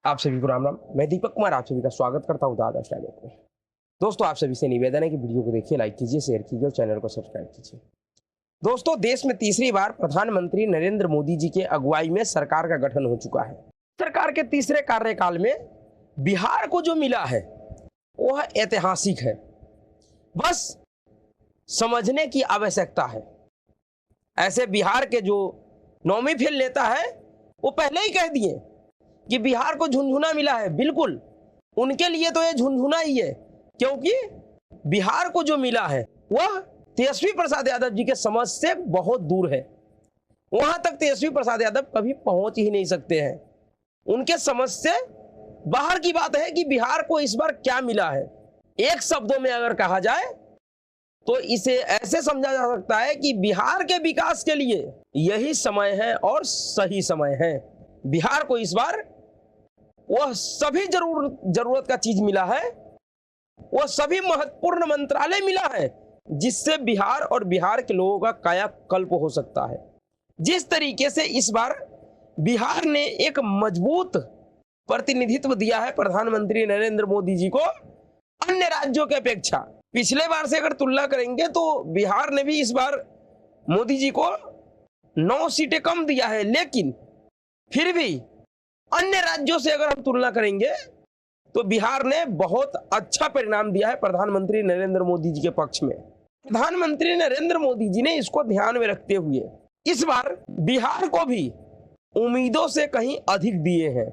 आप सभी को राम राम। मैं दीपक कुमार आप सभी का स्वागत करता हूं दादा स्टाइल में। दोस्तों, आप सभी से निवेदन है कि वीडियो को देखिए, लाइक कीजिए, शेयर कीजिए और चैनल को सब्सक्राइब कीजिए। दोस्तों, देश में तीसरी बार प्रधानमंत्री नरेंद्र मोदी जी के अगुवाई में सरकार का गठन हो चुका है। सरकार के तीसरे कार्यकाल में बिहार को जो मिला है वह ऐतिहासिक है। बस समझने की आवश्यकता है। ऐसे बिहार के जो नौवीं फेल नेता है वो पहले ही कह दिए कि बिहार को झुनझुना मिला है। बिल्कुल उनके लिए तो ये झुनझुना ही है, क्योंकि बिहार को जो मिला है वह तेजस्वी प्रसाद यादव जी के समझ से बहुत दूर है। वहां तक तेजस्वी प्रसाद यादव कभी पहुंच ही नहीं सकते हैं। उनके समझ से बाहर की बात है कि बिहार को इस बार क्या मिला है। एक शब्दों में अगर कहा जाए तो इसे ऐसे समझा जा सकता है कि बिहार के विकास के लिए यही समय है और सही समय है। बिहार को इस बार वह सभी जरूरत का चीज मिला है, वह सभी महत्वपूर्ण मंत्रालय मिला है जिससे बिहार और बिहार के लोगों का कायाकल्प हो सकता है। जिस तरीके से इस बार बिहार ने एक मजबूत प्रतिनिधित्व दिया है प्रधानमंत्री नरेंद्र मोदी जी को अन्य राज्यों की अपेक्षा, पिछले बार से अगर तुलना करेंगे तो बिहार ने भी इस बार मोदी जी को 9 सीटें कम दिया है, लेकिन फिर भी अन्य राज्यों से अगर हम तुलना करेंगे तो बिहार ने बहुत अच्छा परिणाम दिया है प्रधानमंत्री नरेंद्र मोदी जी के पक्ष में। प्रधानमंत्री नरेंद्र मोदी जी ने इसको ध्यान में रखते हुए इस बार बिहार को भी उम्मीदों से कहीं अधिक दिए हैं।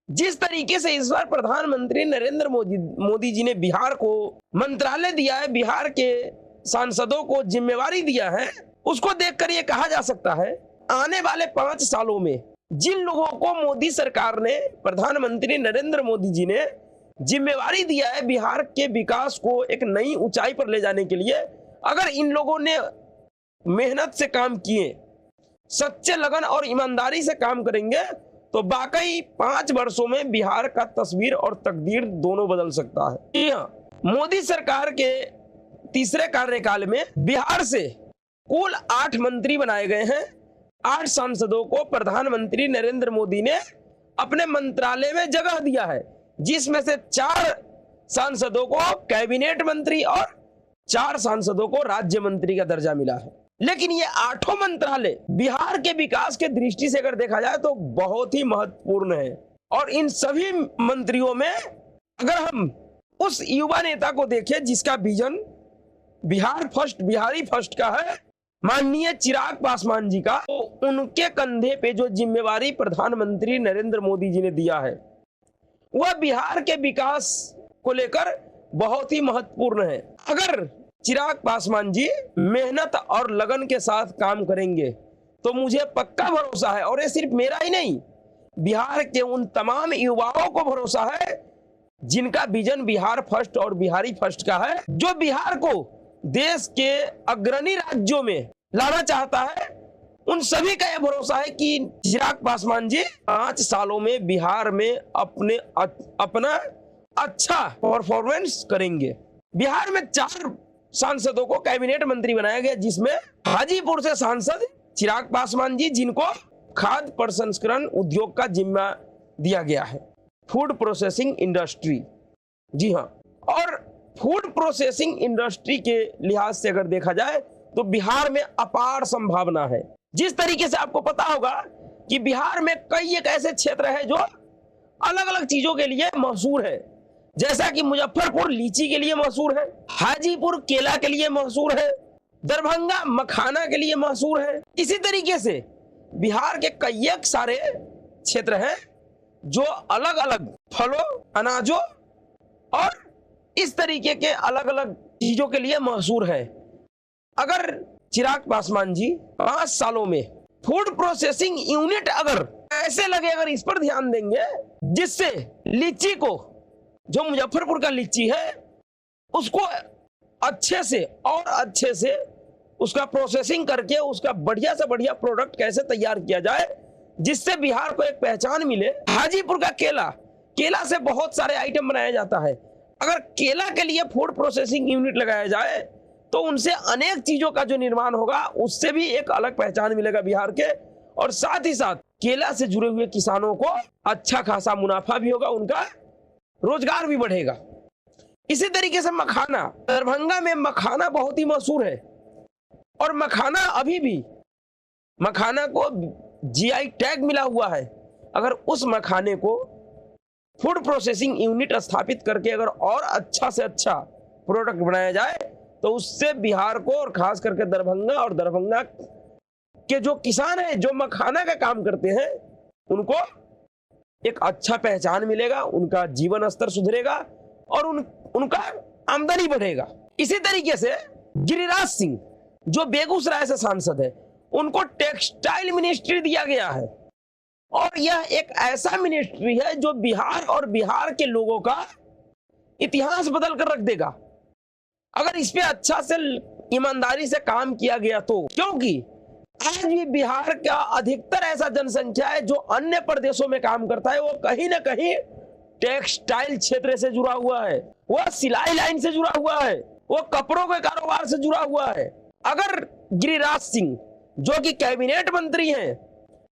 जिस तरीके से इस बार प्रधानमंत्री नरेंद्र मोदी जी ने बिहार को मंत्रालय दिया है, बिहार के सांसदों को जिम्मेवारी दिया है, उसको देखकर यह कहा जा सकता है आने वाले 5 सालों में जिन लोगों को मोदी सरकार ने, प्रधानमंत्री नरेंद्र मोदी जी ने जिम्मेवारी दिया है बिहार के विकास को एक नई ऊंचाई पर ले जाने के लिए, अगर इन लोगों ने मेहनत से काम किए, सच्चे लगन और ईमानदारी से काम करेंगे तो वाकई 5 वर्षों में बिहार का तस्वीर और तकदीर दोनों बदल सकता है। जी हाँ, मोदी सरकार के तीसरे कार्यकाल में बिहार से कुल 8 मंत्री बनाए गए हैं। 8 सांसदों को प्रधानमंत्री नरेंद्र मोदी ने अपने मंत्रालय में जगह दिया है, जिसमें से 4 सांसदों को कैबिनेट मंत्री और 4 सांसदों को राज्य मंत्री का दर्जा मिला है। लेकिन ये 8 मंत्रालय बिहार के विकास के दृष्टि से अगर देखा जाए तो बहुत ही महत्वपूर्ण है। और इन सभी मंत्रियों में अगर हम उस युवा नेता को देखें जिसका vision Bihar first, Bihari first का है, माननीय चिराग पासवान जी का, तो उनके कंधे पे जो जिम्मेवारी प्रधानमंत्री नरेंद्र मोदी जी ने दिया है वह बिहार के विकास को लेकर बहुत ही महत्वपूर्ण है। अगर चिराग पासवान जी मेहनत और लगन के साथ काम करेंगे तो मुझे पक्का भरोसा है, और ये सिर्फ मेरा ही नहीं, बिहार के उन तमाम युवाओं को भरोसा है जिनका विजन बिहार फर्स्ट और बिहारी फर्स्ट का है, जो बिहार को देश के अग्रणी राज्यों में लाना चाहता है। उन सभी का यह भरोसा है कि चिराग पासवान जी 5 सालों में बिहार में अपना अच्छा परफॉर्मेंस करेंगे। बिहार में 4 सांसदों को कैबिनेट मंत्री बनाया गया, जिसमें हाजीपुर से सांसद चिराग पासवान जी, जिनको खाद्य प्रसंस्करण उद्योग का जिम्मा दिया गया है, फूड प्रोसेसिंग इंडस्ट्री। जी हाँ, और फूड प्रोसेसिंग इंडस्ट्री के लिहाज से अगर देखा जाए तो बिहार में अपार संभावना है। जिस तरीके से आपको पता होगा कि बिहार में कई एक ऐसे क्षेत्र है जो अलग अलग चीजों के लिए मशहूर है, जैसा कि मुजफ्फरपुर लीची के लिए मशहूर है, हाजीपुर केला के लिए मशहूर है, दरभंगा मखाना के लिए मशहूर है। इसी तरीके से बिहार के कई एक सारे क्षेत्र हैं जो अलग अलग फलों, अनाजों और इस तरीके के अलग अलग चीजों के लिए मशहूर है। अगर चिराग पासवान जी 5 सालों में फूड प्रोसेसिंग यूनिट अगर ऐसे लगे, अगर इस पर ध्यान देंगे जिससे लीची को, जो मुजफ्फरपुर का लीची है, उसको अच्छे से और अच्छे से उसका प्रोसेसिंग करके उसका बढ़िया से बढ़िया प्रोडक्ट कैसे तैयार किया जाए जिससे बिहार को एक पहचान मिले। हाजीपुर का केला, केला से बहुत सारे आइटम बनाया जाता है, अगर केला के लिए फूड प्रोसेसिंग यूनिट लगाया जाए तो उनसे अनेक चीजों का जो निर्माण होगा उससे भी एक अलग पहचान मिलेगा बिहार के। और साथ ही साथ केला से जुड़े हुए किसानों को अच्छा खासा मुनाफा भी होगा, उनका रोजगार भी बढ़ेगा। इसी तरीके से मखाना, दरभंगा में मखाना बहुत ही मशहूर है और मखाना अभी भी, मखाना को जीआई टैग मिला हुआ है। अगर उस मखाने को फूड प्रोसेसिंग यूनिट स्थापित करके अगर और अच्छा से अच्छा प्रोडक्ट बनाया जाए तो उससे बिहार को और खास करके दरभंगा और दरभंगा के जो किसान हैं जो मखाना का काम करते हैं उनको एक अच्छा पहचान मिलेगा, उनका जीवन स्तर सुधरेगा और उनका आमदनी बढ़ेगा। इसी तरीके से गिरिराज सिंह जो बेगूसराय से सांसद है, उनको टेक्सटाइल मिनिस्ट्री दिया गया है और यह एक ऐसा मिनिस्ट्री है जो बिहार और बिहार के लोगों का इतिहास बदल कर रख देगा अगर इस पे अच्छा से ईमानदारी से काम किया गया तो। क्योंकि आज भी बिहार का अधिकतर ऐसा जनसंख्या है जो अन्य प्रदेशों में काम करता है, वो कहीं ना कहीं टेक्सटाइल क्षेत्र से जुड़ा हुआ है, वो सिलाई लाइन से जुड़ा हुआ है, वो कपड़ों के कारोबार से जुड़ा हुआ है। अगर गिरिराज सिंह जो कि कैबिनेट मंत्री हैं,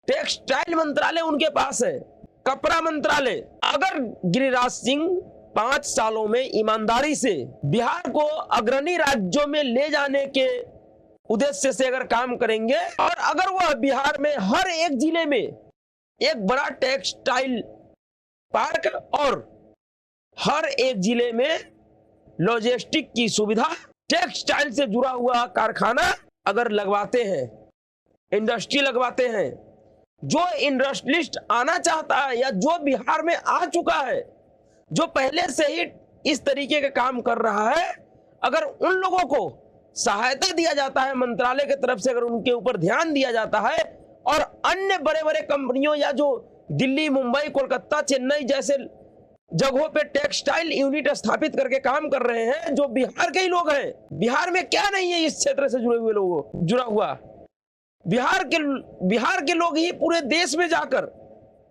टेक्सटाइल मंत्रालय उनके पास है, कपड़ा मंत्रालय, अगर गिरिराज सिंह 5 सालों में ईमानदारी से बिहार को अग्रणी राज्यों में ले जाने के उद्देश्य से अगर काम करेंगे और अगर वह बिहार में हर एक जिले में एक बड़ा टेक्सटाइल पार्क और हर एक जिले में लॉजिस्टिक की सुविधा, टेक्सटाइल से जुड़ा हुआ कारखाना अगर लगवाते हैं, इंडस्ट्री लगवाते हैं, जो इंडस्ट्रियलिस्ट आना चाहता है या जो बिहार में आ चुका है, जो पहले से ही इस तरीके का काम कर रहा है, अगर उन लोगों को सहायता दिया जाता है मंत्रालय की तरफ से, अगर उनके ऊपर ध्यान दिया जाता है और अन्य बड़े बड़े कंपनियों या जो दिल्ली, मुंबई, कोलकाता, चेन्नई जैसे जगहों पे टेक्सटाइल यूनिट स्थापित करके काम कर रहे हैं जो बिहार के ही लोग हैं। बिहार में क्या नहीं है इस क्षेत्र से जुड़े हुए लोगों जुड़ा हुआ, बिहार के लोग ही पूरे देश में जाकर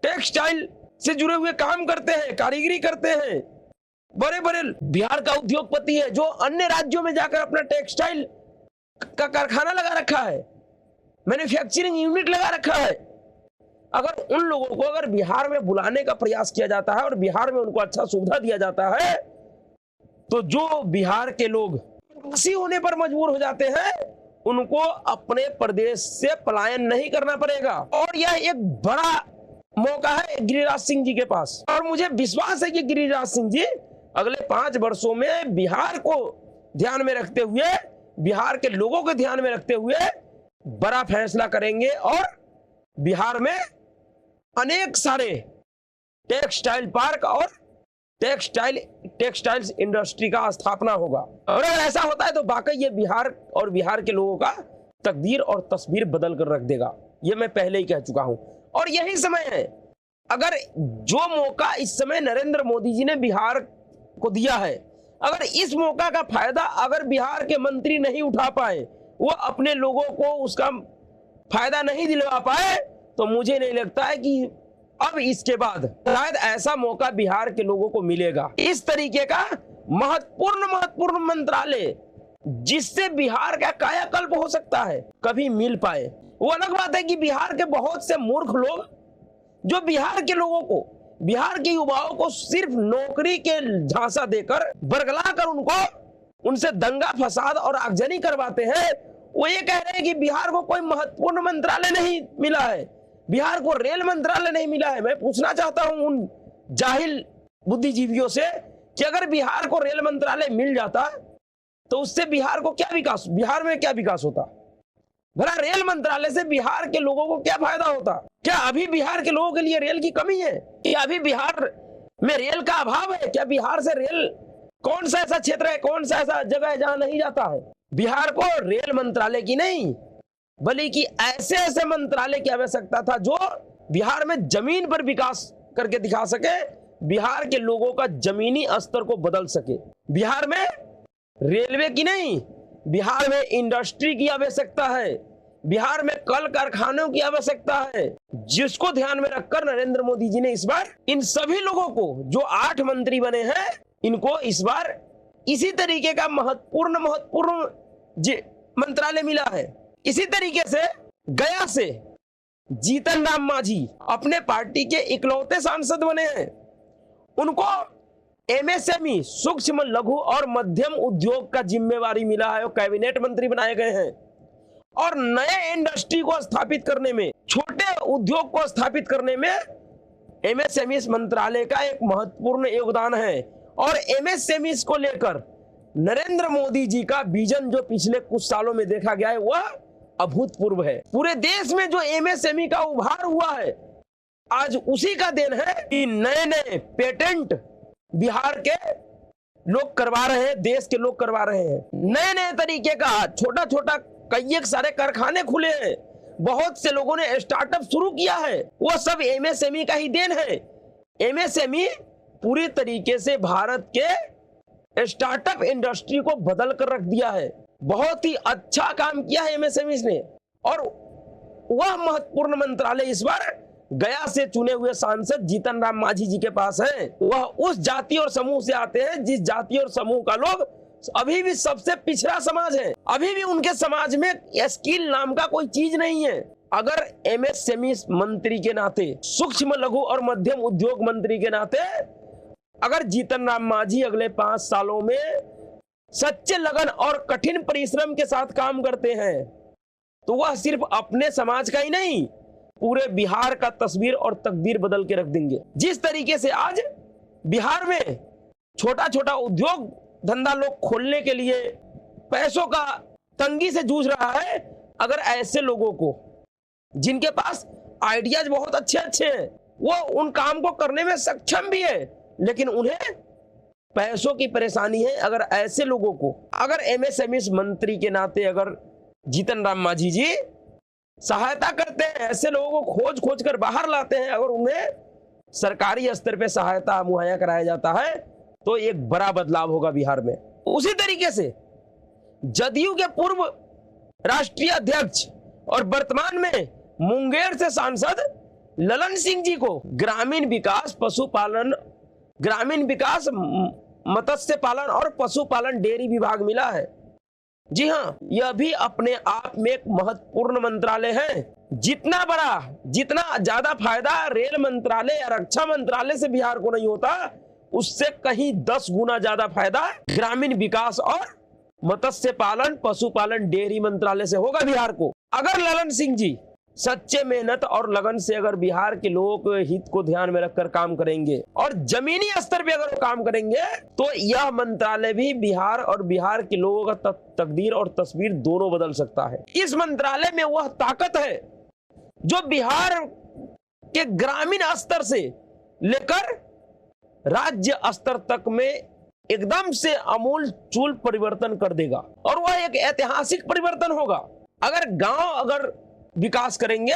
टेक्सटाइल से जुड़े हुए काम करते हैं, कारीगरी करते हैं। बड़े बड़े बिहार का उद्योगपति है जो अन्य राज्यों में जाकर अपना टेक्सटाइल का कारखाना लगा रखा है, मैन्युफैक्चरिंग यूनिट लगा रखा है। अगर उन लोगों को अगर बिहार में बुलाने का प्रयास किया जाता है और बिहार में उनको अच्छा सुविधा दिया जाता है तो जो बिहार के लोग प्रवासी होने पर मजबूर हो जाते हैं उनको अपने प्रदेश से पलायन नहीं करना पड़ेगा। और यह एक बड़ा मौका है गिरिराज सिंह जी के पास और मुझे विश्वास है कि गिरिराज सिंह जी अगले 5 वर्षों में बिहार को ध्यान में रखते हुए, बिहार के लोगों को ध्यान में रखते हुए बड़ा फैसला करेंगे और बिहार में अनेक सारे टेक्सटाइल पार्क और टेक्सटाइल्स इंडस्ट्री का स्थापना होगा। और अगर ऐसा होता है तो वाकई ये बिहार और बिहार के लोगों का तकदीर और तस्वीर बदल कर रख देगा, ये मैं पहले ही कह चुका हूं। और यही समय है, अगर जो मौका इस समय नरेंद्र मोदी जी ने बिहार को दिया है, अगर इस मौका का फायदा अगर बिहार के मंत्री नहीं उठा पाए, वो अपने लोगों को उसका फायदा नहीं दिलवा पाए, तो मुझे नहीं लगता है कि अब इसके बाद शायद ऐसा मौका बिहार के लोगों को मिलेगा। इस तरीके का महत्वपूर्ण मंत्रालय जिससे बिहार का कायाकल्प हो सकता है कभी मिल पाए। वो अलग बात है कि बिहार के बहुत से मूर्ख लोग जो बिहार के लोगों को, बिहार के युवाओं को सिर्फ नौकरी के झांसा देकर, बरगला कर उनसे दंगा फसाद और आगजनी करवाते हैं, वो ये कह रहे हैं कि बिहार को कोई महत्वपूर्ण मंत्रालय नहीं मिला है, बिहार को रेल मंत्रालय नहीं मिला है। मैं पूछना चाहता हूं उन जाहिल बुद्धिजीवियों से कि अगर बिहार को रेल मंत्रालय मिल जाता तो उससे बिहार को क्या विकास, बिहार में क्या विकास होता? भला रेल मंत्रालय से बिहार के लोगों को क्या फायदा होता? क्या अभी बिहार के लोगों के लिए रेल की कमी है? क्या अभी बिहार में रेल का अभाव है? क्या बिहार से रेल, कौन सा ऐसा क्षेत्र है, कौन सा ऐसा जगह है जहां नहीं जाता है? बिहार को रेल मंत्रालय की नहीं बल्कि ऐसे मंत्रालय की आवश्यकता था जो बिहार में जमीन पर विकास करके दिखा सके, बिहार के लोगों का जमीनी स्तर को बदल सके। बिहार में रेलवे की नहीं, बिहार में इंडस्ट्री की आवश्यकता है, बिहार में कल कारखानों की आवश्यकता है, जिसको ध्यान में रखकर नरेंद्र मोदी जी ने इस बार इन सभी लोगों को, जो 8 मंत्री बने हैं, इनको इस बार इसी तरीके का महत्वपूर्ण मंत्रालय मिला है। इसी तरीके से गया से जीतन राम मांझी अपने पार्टी के इकलौते सांसद बने हैं। उनको एमएसएमई सूक्ष्म लघु और मध्यम उद्योग का जिम्मेवारी मिला है और कैबिनेट मंत्री बनाए गए हैं। और नए इंडस्ट्री को स्थापित करने में, छोटे उद्योग को स्थापित करने में एमएसएमई मंत्रालय का एक महत्वपूर्ण योगदान है। और एमएसएमई को लेकर नरेंद्र मोदी जी का विजन जो पिछले कुछ सालों में देखा गया है वह अभूतपूर्व है। पूरे देश में जो एमएसएमई का उभार हुआ है आज उसी का देन है कि नए नए पेटेंट बिहार के लोग करवा रहे हैं, देश के लोग करवा रहे हैं। नए नए तरीके का छोटा छोटा कई सारे कारखाने खुले हैं, बहुत से लोगों ने स्टार्टअप शुरू किया है, वो सब एमएसएमई का ही देन है। एमएसएमई पूरी तरीके से भारत के स्टार्टअप इंडस्ट्री को बदल कर रख दिया है। बहुत ही अच्छा काम किया है एमएसएमई ने। और वह महत्वपूर्ण मंत्रालय इस बार गया से चुने हुए सांसद जीतन राम मांझी जी के पास है। वह उस जाति और समूह से आते हैं जिस जाति और समूह का लोग अभी भी सबसे पिछड़ा समाज है। अभी भी उनके समाज में स्किल नाम का कोई चीज नहीं है। अगर एमएसएमई मंत्री के नाते, सूक्ष्म लघु और मध्यम उद्योग मंत्री के नाते अगर जीतन राम मांझी अगले 5 सालों में सच्चे लगन और कठिन परिश्रम के साथ काम करते हैं तो वह सिर्फ अपने समाज का ही नहीं, पूरे बिहार का तस्वीर और तकदीर बदल के रख देंगे। जिस तरीके से आज बिहार में छोटा छोटा उद्योग धंधा लोग खोलने के लिए पैसों का तंगी से जूझ रहा है, अगर ऐसे लोगों को जिनके पास आइडियाज बहुत अच्छे अच्छे हैं, वो उन काम को करने में सक्षम भी है लेकिन उन्हें पैसों की परेशानी है, अगर ऐसे लोगों को अगर एमएसएमई मंत्री के नाते अगर जीतन राम मांझी जी सहायता करते हैं, ऐसे लोगों को खोज खोज कर बाहर लाते हैं, अगर उन्हें सरकारी स्तर पे सहायता मुहैया कराया जाता है तो एक बड़ा बदलाव होगा बिहार में। उसी तरीके से जदयू के पूर्व राष्ट्रीय अध्यक्ष और वर्तमान में मुंगेर से सांसद ललन सिंह जी को ग्रामीण विकास, पशुपालन, ग्रामीण विकास, मत्स्य पालन और पशुपालन डेयरी विभाग मिला है। जी हाँ, यह भी अपने आप में एक महत्वपूर्ण मंत्रालय है। जितना बड़ा, जितना ज्यादा फायदा रेल मंत्रालय या रक्षा मंत्रालय से बिहार को नहीं होता, उससे कहीं 10 गुना ज्यादा फायदा ग्रामीण विकास और मत्स्य पालन, पशुपालन, डेयरी मंत्रालय से होगा बिहार को। अगर ललन सिंह जी सच्चे मेहनत और लगन से अगर बिहार के लोगों के हित को ध्यान में रखकर काम करेंगे और जमीनी स्तर पे अगर काम करेंगे तो यह मंत्रालय भी बिहार और बिहार के लोगों का तकदीर और तस्वीर दोनों बदल सकता है। इस मंत्रालय में वह ताकत है जो बिहार के ग्रामीण स्तर से लेकर राज्य स्तर तक में एकदम से आमूल चूल परिवर्तन कर देगा और वह एक ऐतिहासिक परिवर्तन होगा। अगर गांव अगर विकास करेंगे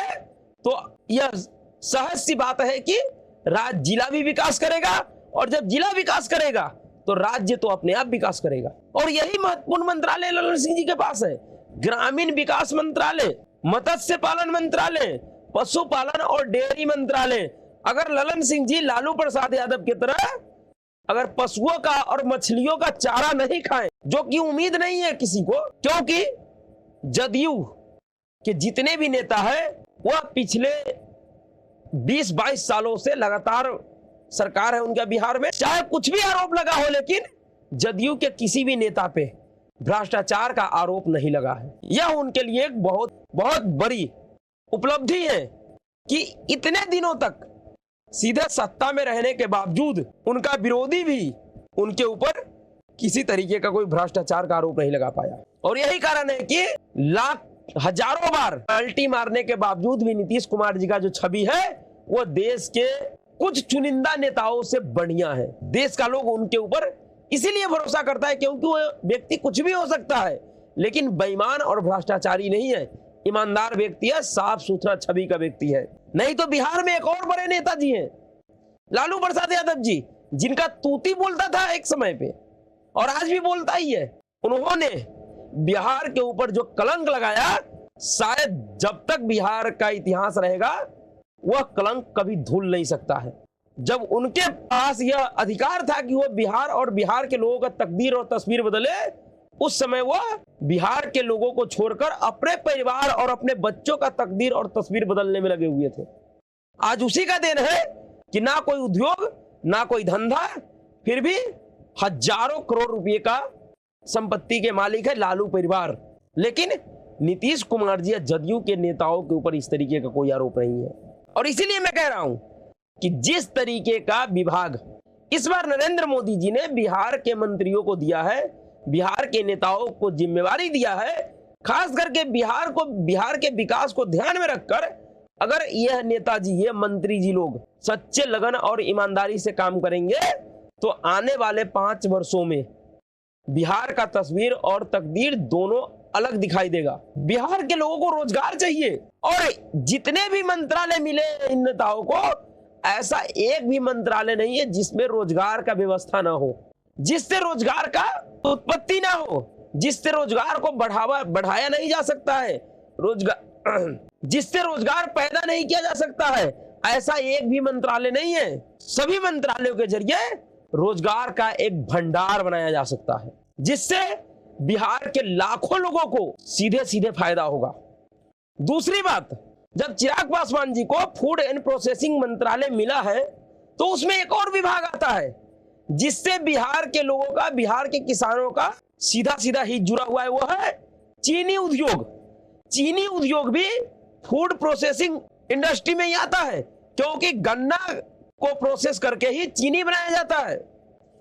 तो यह सहज सी बात है कि जिला भी विकास करेगा और जब जिला विकास करेगा तो राज्य तो अपने आप विकास करेगा। और यही महत्वपूर्ण मंत्रालय ललन सिंह जी के पास है। ग्रामीण विकास मंत्रालय, मत्स्य पालन मंत्रालय, पशुपालन और डेयरी मंत्रालय। अगर ललन सिंह जी लालू प्रसाद यादव की तरह अगर पशुओं का और मछलियों का चारा नहीं खाएं, जो कि उम्मीद नहीं है किसी को, क्योंकि जदयू कि जितने भी नेता है वह पिछले 20-22 सालों से लगातार सरकार है उनका बिहार में, चाहे कुछ भी आरोप लगा हो, लेकिन जदयू के किसी भी नेता पे भ्रष्टाचार का आरोप नहीं लगा है। यह उनके लिए एक बहुत बहुत बड़ी उपलब्धि है कि इतने दिनों तक सीधे सत्ता में रहने के बावजूद उनका विरोधी भी उनके ऊपर किसी तरीके का कोई भ्रष्टाचार का आरोप नहीं लगा पाया। और यही कारण है कि हजारों बार पलटी मारने के बावजूद भी नीतीश कुमार जी का जो छवि है वो देश के कुछ चुनिंदा नेताओं से बढ़िया है। देश का लोग उनके ऊपर इसीलिए भरोसा करता है क्योंकि वो व्यक्ति कुछ भी हो सकता है लेकिन बेईमान और भ्रष्टाचारी नहीं है, ईमानदार व्यक्ति है, साफ सुथरा छवि का व्यक्ति है। नहीं तो बिहार में एक और बड़े नेताजी हैं, लालू प्रसाद यादव जी, जिनका तूती बोलता था एक समय पे और आज भी बोलता ही है। उन्होंने बिहार के ऊपर जो कलंक लगाया, शायद जब तक बिहार का इतिहास रहेगा वह कलंक कभी धुल नहीं सकता है। जब उनके पास यह अधिकार था कि वो बिहार और बिहार के लोगों का तकदीर और तस्वीर बदले उस समय वो बिहार के लोगों को छोड़कर अपने परिवार और अपने बच्चों का तकदीर और तस्वीर बदलने में लगे हुए थे। आज उसी का दिन है कि ना कोई उद्योग, ना कोई धंधा, फिर भी हजारों करोड़ रुपए का संपत्ति के मालिक है लालू परिवार। लेकिन नीतीश कुमार जी या जदयू के नेताओं के ऊपर इस तरीके का कोई आरोप नहीं है। और इसीलिए मैं कह रहा हूं कि जिस तरीके का विभाग इस बार नरेंद्र मोदी जी ने बिहार के मंत्रियों को दिया है, बिहार के नेताओं को जिम्मेवारी दिया है, खास करके बिहार के विकास को ध्यान में रखकर अगर यह नेताजी, ये मंत्री जी लोग सच्चे लगन और ईमानदारी से काम करेंगे तो आने वाले 5 वर्षों में बिहार का तस्वीर और तकदीर दोनों अलग दिखाई देगा। बिहार के लोगों को रोजगार चाहिए और जितने भी मंत्रालय मिले इन नेताओं को, ऐसा एक भी मंत्रालय नहीं है जिसमें रोजगार का व्यवस्था ना हो, जिससे रोजगार का उत्पत्ति ना हो, जिससे रोजगार को बढ़ाया नहीं जा सकता है, जिससे रोजगार पैदा नहीं किया जा सकता है, ऐसा एक भी मंत्रालय नहीं है। सभी मंत्रालयों के जरिए रोजगार का एक भंडार बनाया जा सकता है, जिससे बिहार के लाखों लोगों को सीधे सीधे फायदा होगा। दूसरी बात, जब चिराग पासवान जी को फूड एंड प्रोसेसिंग मंत्रालय मिला है तो उसमें एक और विभाग आता है जिससे बिहार के लोगों का, बिहार के किसानों का सीधा सीधा ही जुड़ा हुआ है, वो है चीनी उद्योग। चीनी उद्योग भी फूड प्रोसेसिंग इंडस्ट्री में ही आता है, क्योंकि गन्ना को प्रोसेस करके ही चीनी बनाया जाता है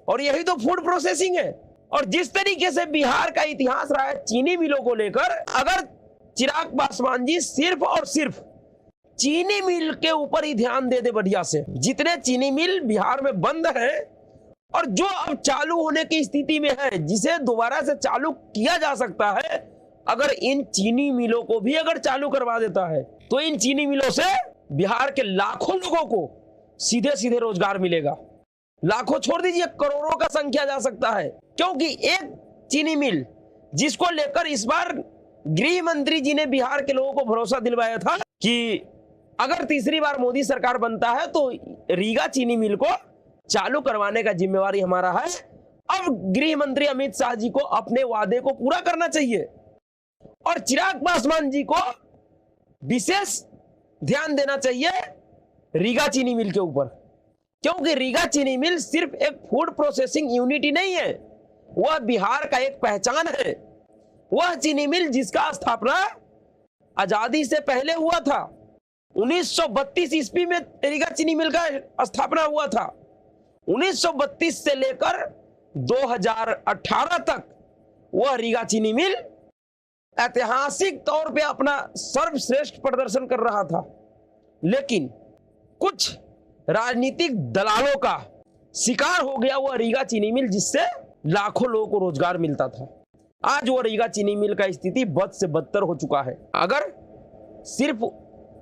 और यही तो फूड प्रोसेसिंग है। और जिस तरीके से बिहार का इतिहास रहा है चीनी मिलों को लेकर, अगर चिराग पासवान जी सिर्फ और सिर्फ चीनी मिल के ऊपर ही ध्यान दे दे बढ़िया से, जितने चीनी मिल बिहार में बंद है और जो अब चालू होने की स्थिति में है, जिसे दोबारा से चालू किया जा सकता है, अगर इन चीनी मिलों को भी अगर चालू करवा देता है तो इन चीनी मिलों से बिहार के लाखों लोगों को सीधे सीधे रोजगार मिलेगा। लाखों छोड़ दीजिए, करोड़ों का संख्या जा सकता है, क्योंकि एक चीनी मिल जिसको लेकर इस बार गृह मंत्री जी ने बिहार के लोगों को भरोसा दिलवाया था कि अगर तीसरी बार मोदी सरकार बनता है तो रीगा चीनी मिल को चालू करवाने का जिम्मेवारी हमारा है। अब गृह मंत्री अमित शाह जी को अपने वादे को पूरा करना चाहिए और चिराग पासवान जी को विशेष ध्यान देना चाहिए रीगा चीनी मिल के ऊपर, क्योंकि रीगा चीनी मिल सिर्फ एक फूड प्रोसेसिंग यूनिट ही नहीं है, वह बिहार का एक पहचान है। वह चीनी मिल जिसका स्थापना आजादी से पहले हुआ था, 1932 ईस्वी में रीगा चीनी मिल का स्थापना हुआ था। 1932 से लेकर 2018 तक वह रीगा चीनी मिल ऐतिहासिक तौर पे अपना सर्वश्रेष्ठ प्रदर्शन कर रहा था, लेकिन कुछ राजनीतिक दलालों का शिकार हो गया वह रीगा चीनी मिल, जिससे लाखों लोगों को रोजगार मिलता था। आज वो रीगा चीनी मिल का स्थिति बद से बदतर हो चुका है। अगर सिर्फ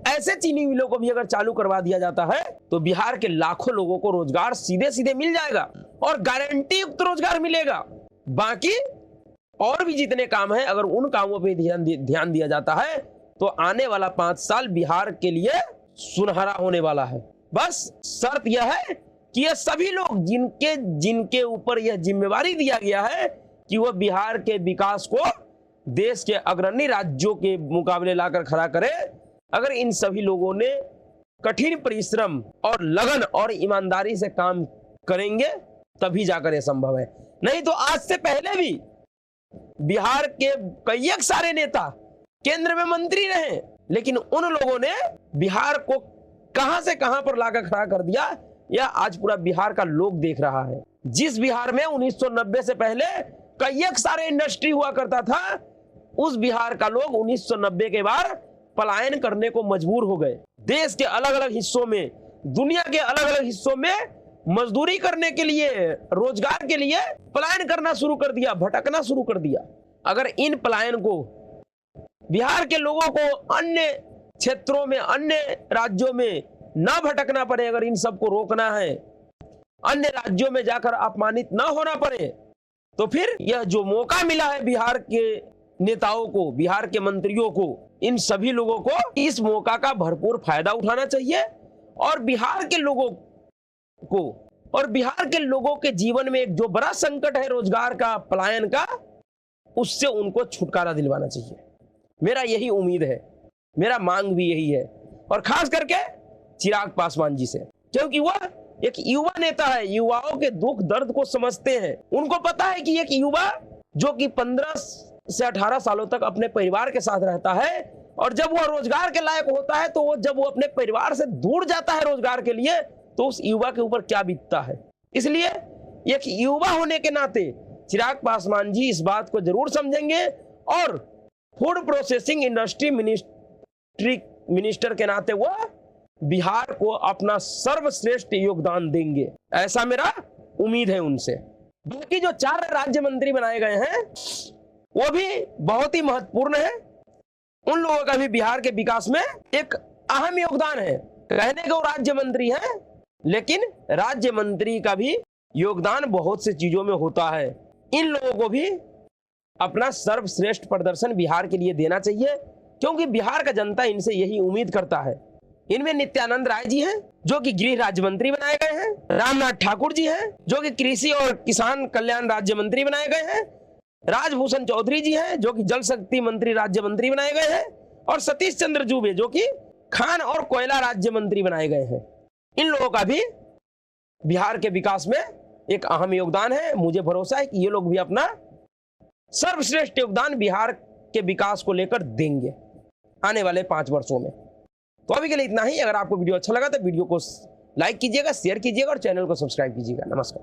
ऐसे चीनी मिलों को भी अगर चालू करवा दिया जाता है तो बिहार के लाखों लोगों को रोजगार सीधे सीधे मिल जाएगा और गारंटी युक्त रोजगार मिलेगा। बाकी और भी जितने काम हैं, अगर उन कामों पे ध्यान दिया जाता है तो आने वाला 5 साल बिहार के लिए सुनहरा होने वाला है। बस शर्त यह है कि ये सभी लोग जिनके ऊपर यह जिम्मेवारी दिया गया है कि वह बिहार के विकास को देश के अग्रणी राज्यों के मुकाबले लाकर खड़ा करे, अगर इन सभी लोगों ने कठिन परिश्रम और लगन और ईमानदारी से काम करेंगे तभी जाकर यह संभव है। नहीं तो आज से पहले भी बिहार के कई सारे नेता केंद्र में मंत्री रहे, लेकिन उन लोगों ने बिहार को कहां से कहां पर लाकर खड़ा कर दिया, यह आज पूरा बिहार का लोग देख रहा है। जिस बिहार में 1990 से पहले कई सारे इंडस्ट्री हुआ करता था, उस बिहार का लोग 1990 के बाद पलायन करने को मजबूर हो गए। देश के अलग अलग हिस्सों में, दुनिया के अलग अलग हिस्सों में मजदूरी करने के लिए, रोजगार के लिए पलायन करना शुरू कर दिया, भटकना शुरू कर दिया। अगर इन पलायन को बिहार के लोगों को अन्य क्षेत्रों में, अन्य राज्यों में ना भटकना पड़े, अगर इन सबको रोकना है, अन्य राज्यों में जाकर अपमानित ना होना पड़े, तो फिर यह जो मौका मिला है बिहार के नेताओं को, बिहार के मंत्रियों को, इन सभी लोगों को इस मौका का भरपूर फायदा उठाना चाहिए और बिहार के लोगों को और बिहार के लोगों के जीवन में एक जो बड़ा संकट है रोजगार का, पलायन का, उससे उनको छुटकारा दिलवाना चाहिए। मेरा यही उम्मीद है, मेरा मांग भी यही है, और खास करके चिराग पासवान जी से, क्योंकि वह एक युवा नेता है, युवाओं के दुख दर्द को समझते हैं। उनको पता है कि एक युवा जो कि 15 से 18 सालों तक अपने परिवार के साथ रहता है, और जब वह रोजगार के लायक होता है तो जब वो अपने परिवार से दूर जाता है रोजगार के लिए, तो उस युवा के ऊपर क्या बीतता है। इसलिए एक युवा होने के नाते चिराग पासवान जी इस बात को जरूर समझेंगे, और फूड प्रोसेसिंग इंडस्ट्री मिनिस्टर के नाते वह बिहार को अपना सर्वश्रेष्ठ योगदान देंगे, ऐसा मेरा उम्मीद है उनसे। बाकी जो 4 राज्य मंत्री बनाए गए हैं वो भी बहुत ही महत्वपूर्ण है। उन लोगों का भी बिहार के विकास में एक अहम योगदान है। कहने को राज्य मंत्री है, लेकिन राज्य मंत्री का भी योगदान बहुत से चीजों में होता है। इन लोगों को भी अपना सर्वश्रेष्ठ प्रदर्शन बिहार के लिए देना चाहिए, क्योंकि बिहार का जनता इनसे यही उम्मीद करता है। इनमें नित्यानंद राय जी हैं जो कि गृह राज्य मंत्री बनाए गए हैं, रामनाथ ठाकुर जी हैं जो कि कृषि और किसान कल्याण राज्य मंत्री बनाए गए हैं, राजभूषण चौधरी जी हैं जो कि जल शक्ति मंत्री राज्य मंत्री बनाए गए हैं, और सतीश चंद्र जुबे जो कि खान और कोयला राज्य मंत्री बनाए गए हैं। इन लोगों का भी बिहार के विकास में एक अहम योगदान है। मुझे भरोसा है कि ये लोग भी अपना सर्वश्रेष्ठ योगदान बिहार के विकास को लेकर देंगे आने वाले 5 वर्षों में। तो अभी के लिए इतना ही। अगर आपको वीडियो अच्छा लगा तो वीडियो को लाइक कीजिएगा, शेयर कीजिएगा और चैनल को सब्सक्राइब कीजिएगा। नमस्कार।